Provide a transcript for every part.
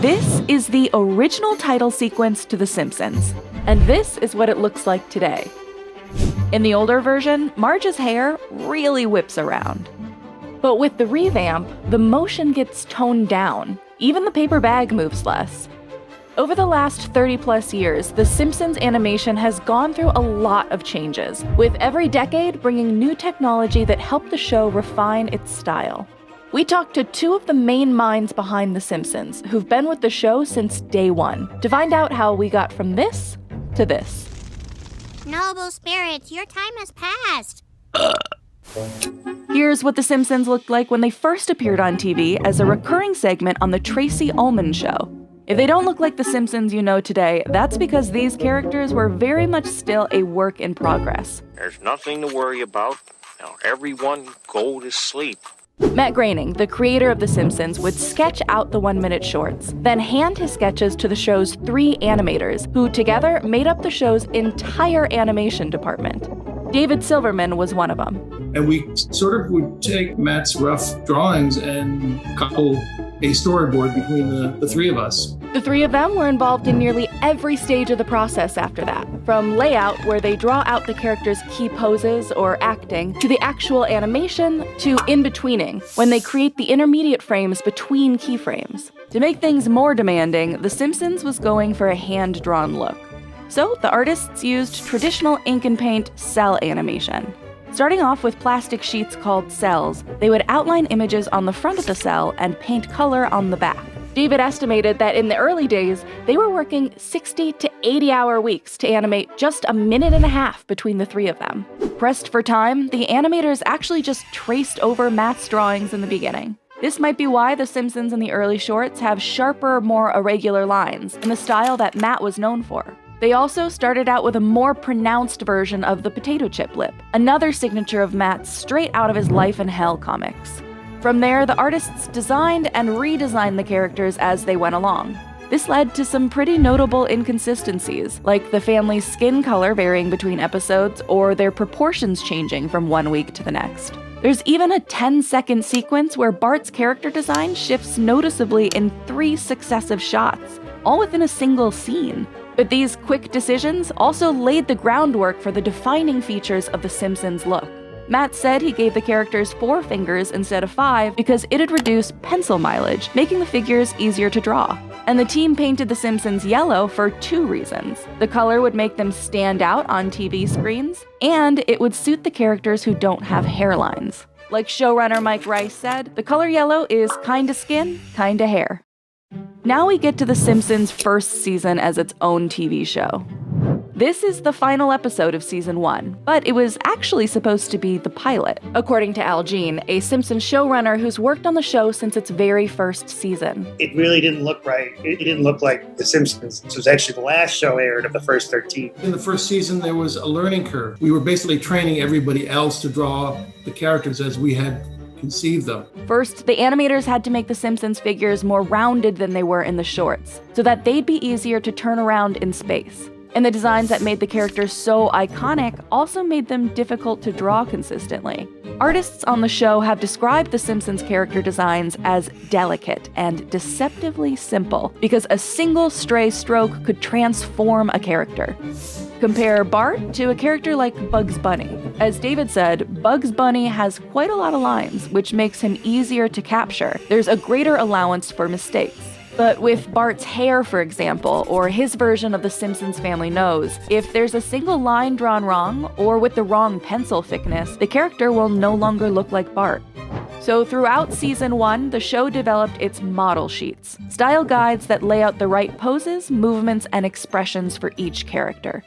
This is the original title sequence to The Simpsons, and this is what it looks like today. In the older version, Marge's hair really whips around. But with the revamp, the motion gets toned down. Even the paper bag moves less. Over the last 30-plus years, The Simpsons animation has gone through a lot of changes, with every decade bringing new technology that helped the show refine its style. We talked to two of the main minds behind The Simpsons, who've been with the show since day one, to find out how we got from this to this. Noble spirits, your time has passed. Here's what The Simpsons looked like when they first appeared on TV as a recurring segment on The Tracy Ullman Show. If they don't look like The Simpsons you know today, that's because these characters were very much still a work in progress. There's nothing to worry about. Now everyone go to sleep. Matt Groening, the creator of The Simpsons, would sketch out the 1-minute shorts, then hand his sketches to the show's 3 animators, who together made up the show's entire animation department. David Silverman was one of them. And we sort of would take Matt's rough drawings and couple a storyboard between the 3 of us. The 3 of them were involved in nearly every stage of the process after that, from layout, where they draw out the characters' key poses or acting, to the actual animation, to in-betweening, when they create the intermediate frames between keyframes. To make things more demanding, The Simpsons was going for a hand-drawn look. So the artists used traditional ink and paint cell animation. Starting off with plastic sheets called cells, they would outline images on the front of the cell and paint color on the back. David estimated that in the early days, they were working 60 to 80-hour weeks to animate just a minute and a half between the 3 of them. Pressed for time, the animators actually just traced over Matt's drawings in the beginning. This might be why The Simpsons in the early shorts have sharper, more irregular lines, in the style that Matt was known for. They also started out with a more pronounced version of the potato chip lip, another signature of Matt's straight out of his Life in Hell comics. From there, the artists designed and redesigned the characters as they went along. This led to some pretty notable inconsistencies, like the family's skin color varying between episodes or their proportions changing from one week to the next. There's even a 10-second sequence where Bart's character design shifts noticeably in 3 successive shots, all within a single scene. But these quick decisions also laid the groundwork for the defining features of The Simpsons look. Matt said he gave the characters 4 fingers instead of 5 because it'd reduce pencil mileage, making the figures easier to draw. And the team painted The Simpsons yellow for 2 reasons. The color would make them stand out on TV screens, and it would suit the characters who don't have hairlines. Like showrunner Mike Rice said, the color yellow is kinda skin, kinda hair. Now we get to The Simpsons' first season as its own TV show. This is the final episode of season 1, but it was actually supposed to be the pilot, according to Al Jean, a Simpsons showrunner who's worked on the show since its very first season. It really didn't look right. It didn't look like The Simpsons. This was actually the last show aired of the first 13. In the first season, there was a learning curve. We were basically training everybody else to draw the characters as we had conceived them. First, the animators had to make the Simpsons figures more rounded than they were in the shorts, so that they'd be easier to turn around in space. And the designs that made the characters so iconic also made them difficult to draw consistently. Artists on the show have described the Simpsons character designs as delicate and deceptively simple, because a single stray stroke could transform a character. Compare Bart to a character like Bugs Bunny. As David said, Bugs Bunny has quite a lot of lines, which makes him easier to capture. There's a greater allowance for mistakes. But with Bart's hair, for example, or his version of the Simpsons family nose, if there's a single line drawn wrong, or with the wrong pencil thickness, the character will no longer look like Bart. So throughout season 1, the show developed its model sheets, style guides that lay out the right poses, movements, and expressions for each character.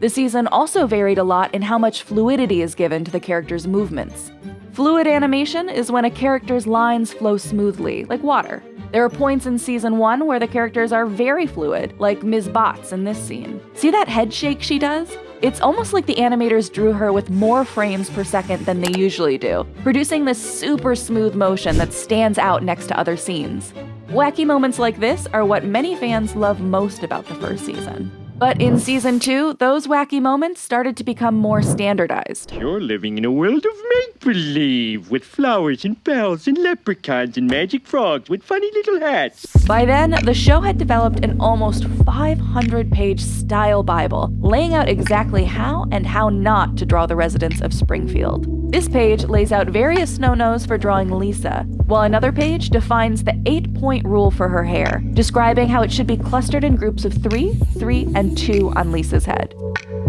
The season also varied a lot in how much fluidity is given to the characters' movements. Fluid animation is when a character's lines flow smoothly, like water. There are points in season 1 where the characters are very fluid, like Ms. Botts in this scene. See that head shake she does? It's almost like the animators drew her with more frames per second than they usually do, producing this super smooth motion that stands out next to other scenes. Wacky moments like this are what many fans love most about the first season. But in season 2, those wacky moments started to become more standardized. You're living in a world of make-believe, with flowers and bells and leprechauns and magic frogs with funny little hats. By then, the show had developed an almost 500-page style Bible, laying out exactly how and how not to draw the residents of Springfield. This page lays out various no-nos for drawing Lisa, while another page defines the 8-point rule for her hair, describing how it should be clustered in groups of 3, 3, and 2 on Lisa's head.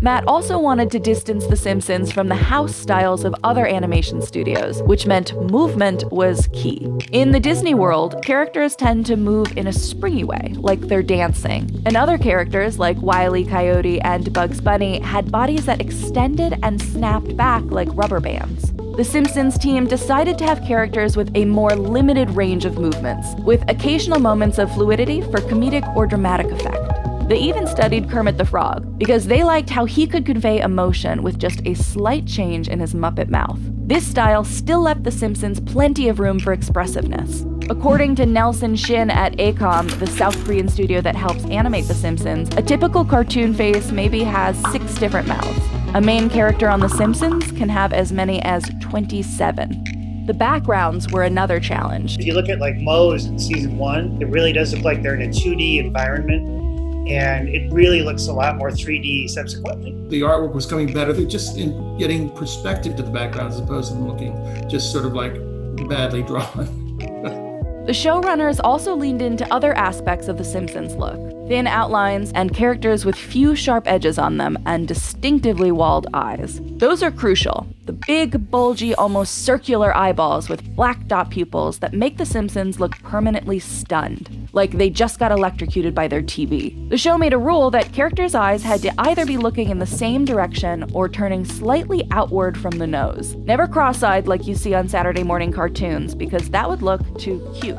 Matt also wanted to distance The Simpsons from the house styles of other animation studios, which meant movement was key. In the Disney world, characters tend to move in a springy way, like they're dancing. And other characters, like Wile E. Coyote and Bugs Bunny, had bodies that extended and snapped back like rubber bands. The Simpsons team decided to have characters with a more limited range of movements, with occasional moments of fluidity for comedic or dramatic effect. They even studied Kermit the Frog, because they liked how he could convey emotion with just a slight change in his Muppet mouth. This style still left The Simpsons plenty of room for expressiveness. According to Nelson Shin at ACOM, the South Korean studio that helps animate The Simpsons, a typical cartoon face maybe has 6 different mouths. A main character on The Simpsons can have as many as 27. The backgrounds were another challenge. If you look at like Moe's in season 1, it really does look like they're in a 2D environment. And it really looks a lot more 3D subsequently. The artwork was coming better. They're just in getting perspective to the background as opposed to looking just sort of like badly drawn. The showrunners also leaned into other aspects of The Simpsons look. Thin outlines and characters with few sharp edges on them and distinctively walled eyes. Those are crucial. The big, bulgy, almost circular eyeballs with black dot pupils that make The Simpsons look permanently stunned, like they just got electrocuted by their TV. The show made a rule that characters' eyes had to either be looking in the same direction or turning slightly outward from the nose. Never cross-eyed like you see on Saturday morning cartoons, because that would look too cute.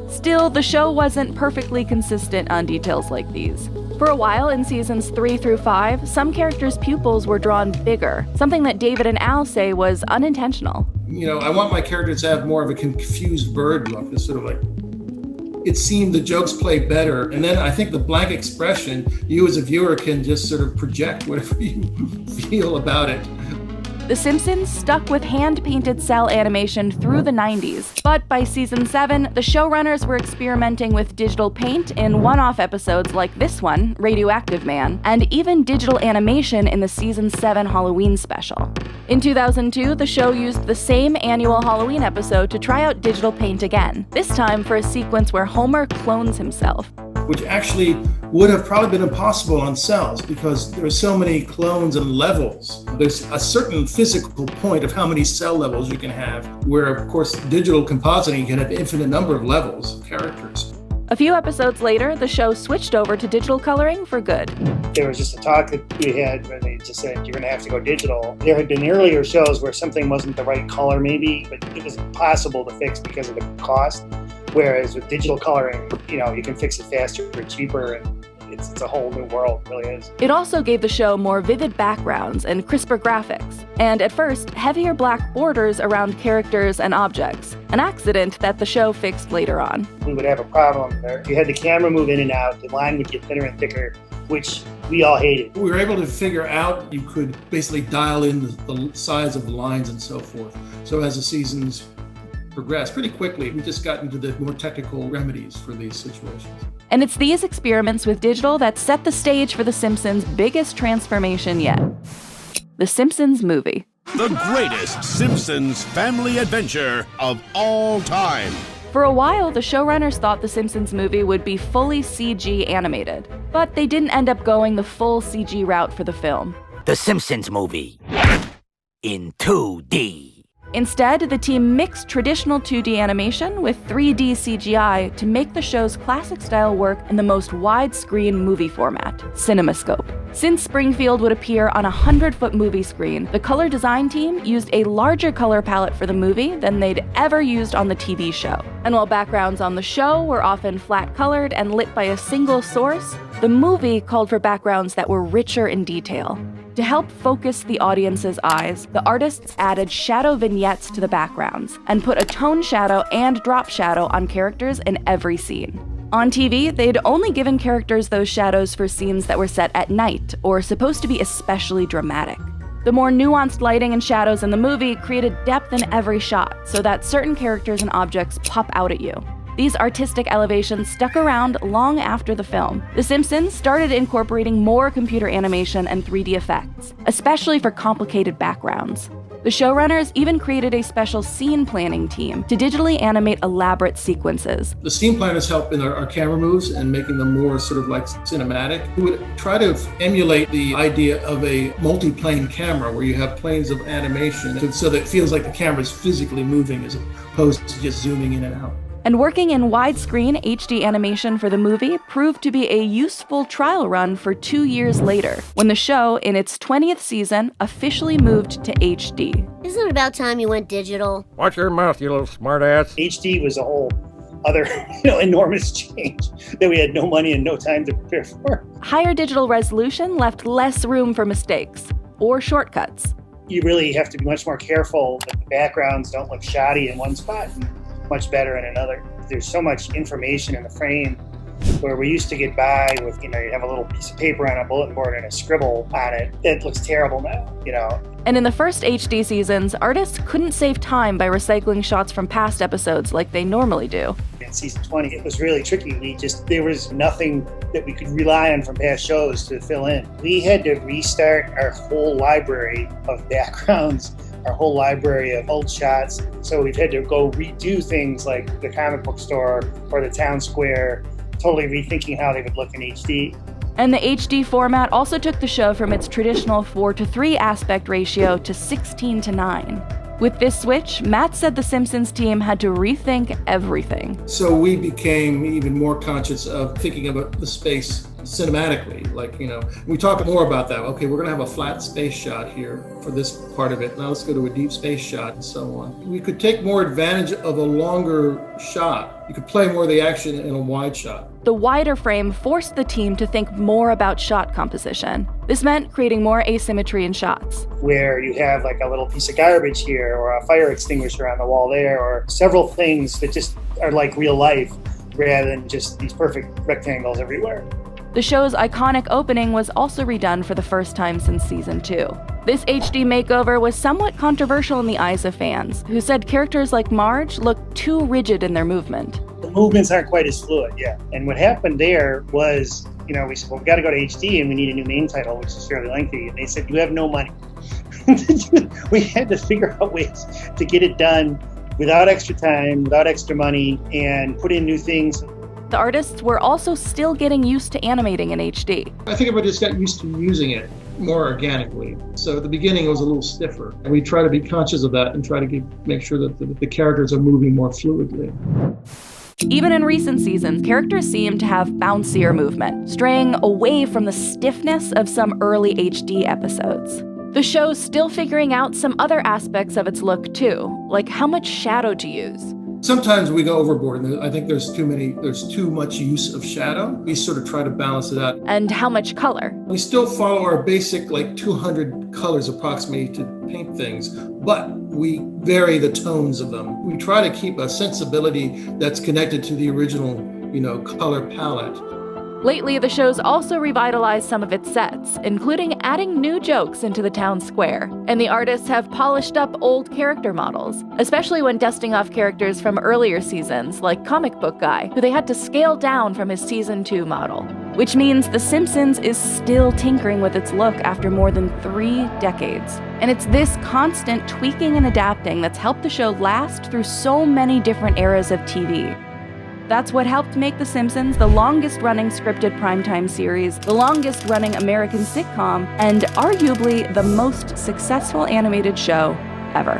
Still, the show wasn't perfectly consistent on details like these. For a while in seasons 3 through 5, some characters' pupils were drawn bigger, something that David and Al say was unintentional. You know, I want my characters to have more of a confused bird look. It's sort of like, it seemed the jokes played better. And then I think the blank expression, you as a viewer can just sort of project whatever you feel about it. The Simpsons stuck with hand-painted cell animation through the 90s, but by season 7, the showrunners were experimenting with digital paint in one-off episodes like this one, Radioactive Man, and even digital animation in the season 7 Halloween special. In 2002, the show used the same annual Halloween episode to try out digital paint again, this time for a sequence where Homer clones himself. Which actually would have probably been impossible on cells because there are so many clones and levels. There's a certain physical point of how many cell levels you can have, where of course digital compositing can have infinite number of levels of characters. A few episodes later, the show switched over to digital coloring for good. There was just a talk that we had where they just said, you're going to have to go digital. There had been earlier shows where something wasn't the right color maybe, but it was impossible to fix because of the cost. Whereas with digital coloring, you know, you can fix it faster or cheaper, and it's a whole new world, it really is. It also gave the show more vivid backgrounds and crisper graphics, and at first, heavier black borders around characters and objects, an accident that the show fixed later on. We would have a problem where if you had the camera move in and out, the line would get thinner and thicker, which we all hated. We were able to figure out you could basically dial in the size of the lines and so forth. So as the seasons progressed pretty quickly, we just got into the more technical remedies for these situations. And it's these experiments with digital that set the stage for The Simpsons' biggest transformation yet. The Simpsons movie. The greatest Simpsons family adventure of all time. For a while, the showrunners thought The Simpsons movie would be fully CG animated, but they didn't end up going the full CG route for the film. The Simpsons movie in 2D. Instead, the team mixed traditional 2D animation with 3D CGI to make the show's classic style work in the most widescreen movie format, CinemaScope. Since Springfield would appear on a 100-foot movie screen, the color design team used a larger color palette for the movie than they'd ever used on the TV show. And while backgrounds on the show were often flat-colored and lit by a single source, the movie called for backgrounds that were richer in detail. To help focus the audience's eyes, the artists added shadow vignettes to the backgrounds and put a tone shadow and drop shadow on characters in every scene. On TV, they'd only given characters those shadows for scenes that were set at night or supposed to be especially dramatic. The more nuanced lighting and shadows in the movie created depth in every shot so that certain characters and objects pop out at you. These artistic elevations stuck around long after the film. The Simpsons started incorporating more computer animation and 3D effects, especially for complicated backgrounds. The showrunners even created a special scene planning team to digitally animate elaborate sequences. The scene planners help in our camera moves and making them more sort of like cinematic. We would try to emulate the idea of a multi-plane camera where you have planes of animation so that it feels like the camera is physically moving as opposed to just zooming in and out. And working in widescreen HD animation for the movie proved to be a useful trial run for 2 years later, when the show, in its 20th season, officially moved to HD. Isn't it about time you went digital? Watch your mouth, you little smartass. HD was a whole other, enormous change that we had no money and no time to prepare for. Higher digital resolution left less room for mistakes or shortcuts. You really have to be much more careful that the backgrounds don't look shoddy in one spot and much better in another. There's so much information in the frame where we used to get by with, you have a little piece of paper on a bulletin board and a scribble on it. It looks terrible now, And in the first HD seasons, artists couldn't save time by recycling shots from past episodes like they normally do. In season 20, it was really tricky. There was nothing that we could rely on from past shows to fill in. We had to restart our whole library of backgrounds, our whole library of old shots. So we've had to go redo things like the comic book store or the town square, totally rethinking how they would look in HD. And the HD format also took the show from its traditional 4:3 aspect ratio to 16:9. With this switch, Matt said the Simpsons team had to rethink everything. So we became even more conscious of thinking about the space cinematically. We talk more about that. Okay, we're gonna have a flat space shot here for this part of it. Now let's go to a deep space shot and so on. We could take more advantage of a longer shot. You could play more of the action in a wide shot. The wider frame forced the team to think more about shot composition. This meant creating more asymmetry in shots. Where you have like a little piece of garbage here or a fire extinguisher on the wall there or several things that just are like real life rather than just these perfect rectangles everywhere. The show's iconic opening was also redone for the first time since season 2. This HD makeover was somewhat controversial in the eyes of fans, who said characters like Marge looked too rigid in their movement. The movements aren't quite as fluid, yeah. And what happened there was, we said, well, we got to go to HD and we need a new main title, which is fairly lengthy. And they said, you have no money. We had to figure out ways to get it done without extra time, without extra money, and put in new things. The artists were also still getting used to animating in HD. I think everybody just got used to using it more organically. So at the beginning it was a little stiffer. And we try to be conscious of that and try to make sure that the characters are moving more fluidly. Even in recent seasons, characters seem to have bouncier movement, straying away from the stiffness of some early HD episodes. The show's still figuring out some other aspects of its look too, like how much shadow to use. Sometimes we go overboard, and I think there's too much use of shadow. We sort of try to balance it out. And how much color. We still follow our basic 200 colors approximately to paint things, but we vary the tones of them. We try to keep a sensibility that's connected to the original, color palette. Lately, the show's also revitalized some of its sets, including adding new jokes into the town square. And the artists have polished up old character models, especially when dusting off characters from earlier seasons, like Comic Book Guy, who they had to scale down from his season 2 model. Which means The Simpsons is still tinkering with its look after more than 3 decades. And it's this constant tweaking and adapting that's helped the show last through so many different eras of TV. That's what helped make The Simpsons the longest-running scripted primetime series, the longest-running American sitcom, and arguably the most successful animated show ever.